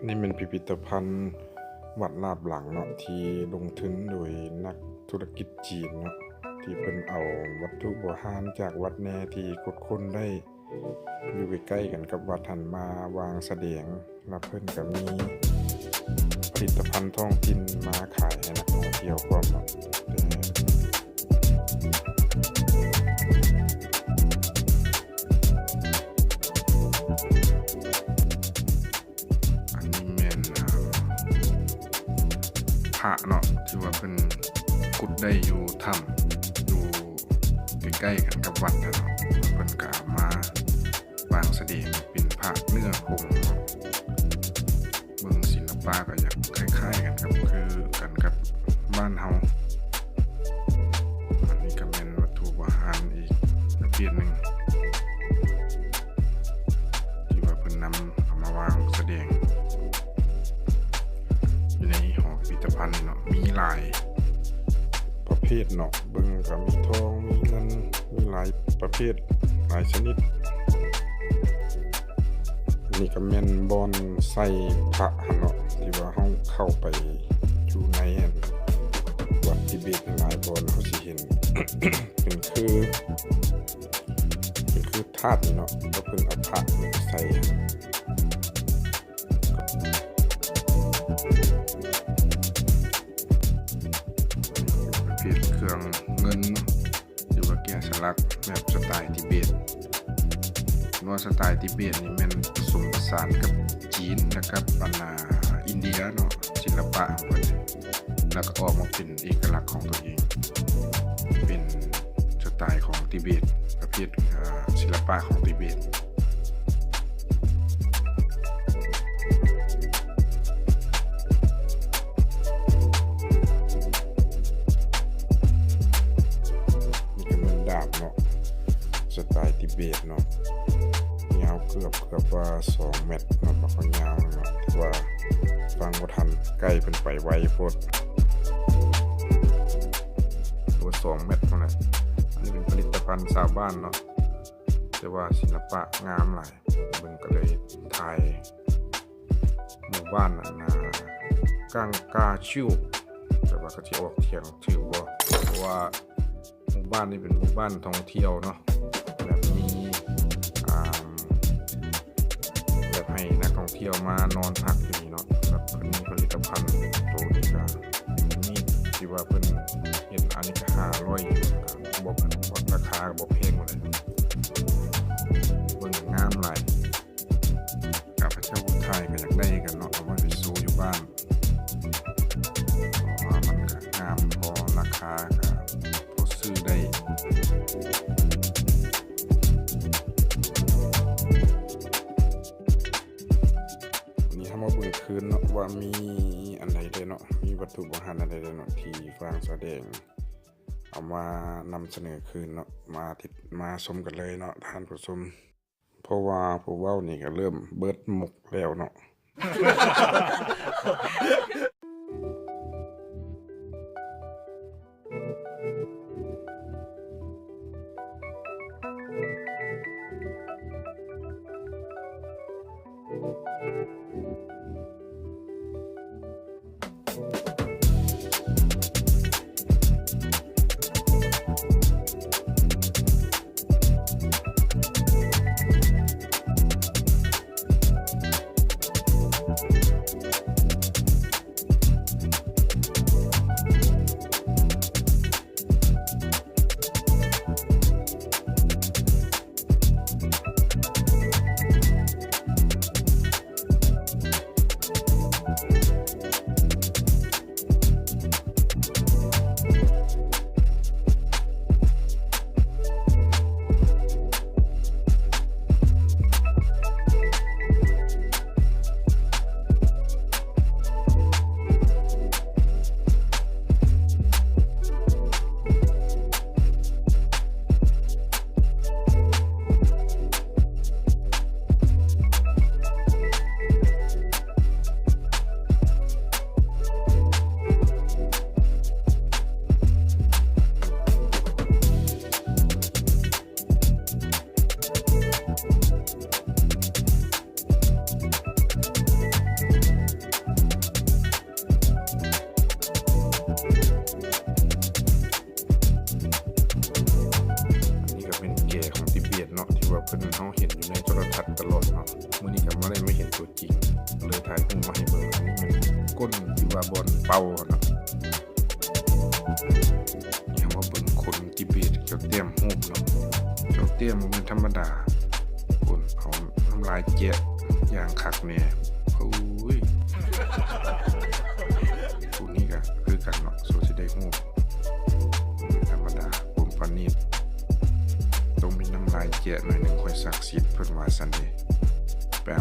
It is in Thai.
นี่เป็นพิพิธภัณฑ์วัดลาดหลังเนาะที่ลงทุนโดยนักธุรกิจจีนเนาะที่เพิ่นเอาวัตถุโบราณจากวัดแน่ที่คนได้อยู่ใกล้ๆกันกับวัดหันมาวางแสดงแล้วเพิ่นก็มีผลิตภัณฑ์ท้องถิ่นมาขายให้นักท่องเที่ยวพร้อมเนาะพระเนาะที่ว่าเพิ่นขุดได้อยู่ถ้ำอยู่ใกล้ๆกันกับวัดนะเนาะเพิ่นก็มาวางแสดงเป็นพระเนื้อคงเบิ่งศิลปะก็อยากคล้ายๆกันครับคือกันกับบ้านเฮาอันนี้ก็เป็นวัตถุโบราณอีกประเภทหนึ่งที่ว่าเพิ่นนำเอามาวางแสดงในหอพิพิธภัณฑ์เนาะมีหลายประเภทเนาะเบิ่งก็มีทองมีเงินมีหลายประเภทหลายชนิดนี่ก็แม่นบอนใส่พระเนาะที่ว่าเฮาเข้าไปอยู่ในวัดทิเบตหลายบอนเฮาสิเห็น เป็นคือธาตุเนาะก็เพิ่นเอาพระใส่เครื่องเงินหรือว่าแกะสลักแบบสไตล์ทิเบตว่าสไตล์ทิเบตนี่มันผสมผสานกับจีนนะครับอินเดียเนาะศิลปะของมันแล้วก็ออกมาเป็นเอกลักษณ์ของตัวเองเป็นสไตล์ของทิเบตประเภทศิลปะของทิเบตสไตล์ทิเบตเนาะยาวเกือบว่า2 เมตรเนาะมันก็ยาวเนาะแต่ว่าฟังบ่ทันใกล้เป็นไปไวโพดตัว2 เมตรเท่านั้นอันนี้เป็นผลิตภัณฑ์ชาวบ้านเนาะแต่ว่าศิลปะงามหลายเบิ่งก็เลยถ่ายหมู่บ้านนั้นกังกาชิวแต่ว่าก็สิออกเถียงชื่อบ่เพราะว่าหมู่บ้านนี้เป็นหมู่บ้านท่องเที่ยวเนาะแบบมีแบบให้นักท่องเที่ยวมานอนพักที่นี่เนาะแบบเพิ่นมีผลิตภัณฑ์ตัวนี้ก็นี่ที่ว่าเพิ่นเห็นอันนี้ก็500อยู่ก็บอกราคาก็บ่แพงเลยเบิ่งงามหลายข้าพเจ้าคนไทยก็อยากได้กันเนาะเอาไว้ไปโชว์อยู่บ้านเพราะว่ามันก็งามพอราคาก็พอซื้อได้มาเบิ่งคืนเนาะว่ามีอันใดเด้เนาะมีวัตถุโบราณอันใดเด้เนาะที่ฟางแสดงเอามานำเสนอคืนเนาะมาชมกันเลยเนาะท่านผู้ชมเพราะว่าผู้เว้านี่ก็เริ่มเบิดมุกแล้วเนาะ ตัวจริงเลยถ่ายรูปมาให้เบิ่งอันนี้มันก้นอยู่ว่าบอลเป่าเนาะเนี่ยว่าเบิ่งคนทิเบตเจ้าเตี้ยมรูปเนาะเจ้าเตี้ยมมันเป็นธรรมดาคนเอาน้ำลายเจี๊ยอย่างคักเนี่ยโอ้ยผู้นี้ก็คือกันเนาะโซสิได้รูปธรรมดาผมปานนี้ต้องมีน้ำลายเจี๊ยหน่อยหนึ่งค่อยศักดิ์สิทธิ์เพิ่นว่าซั่นเด้แปล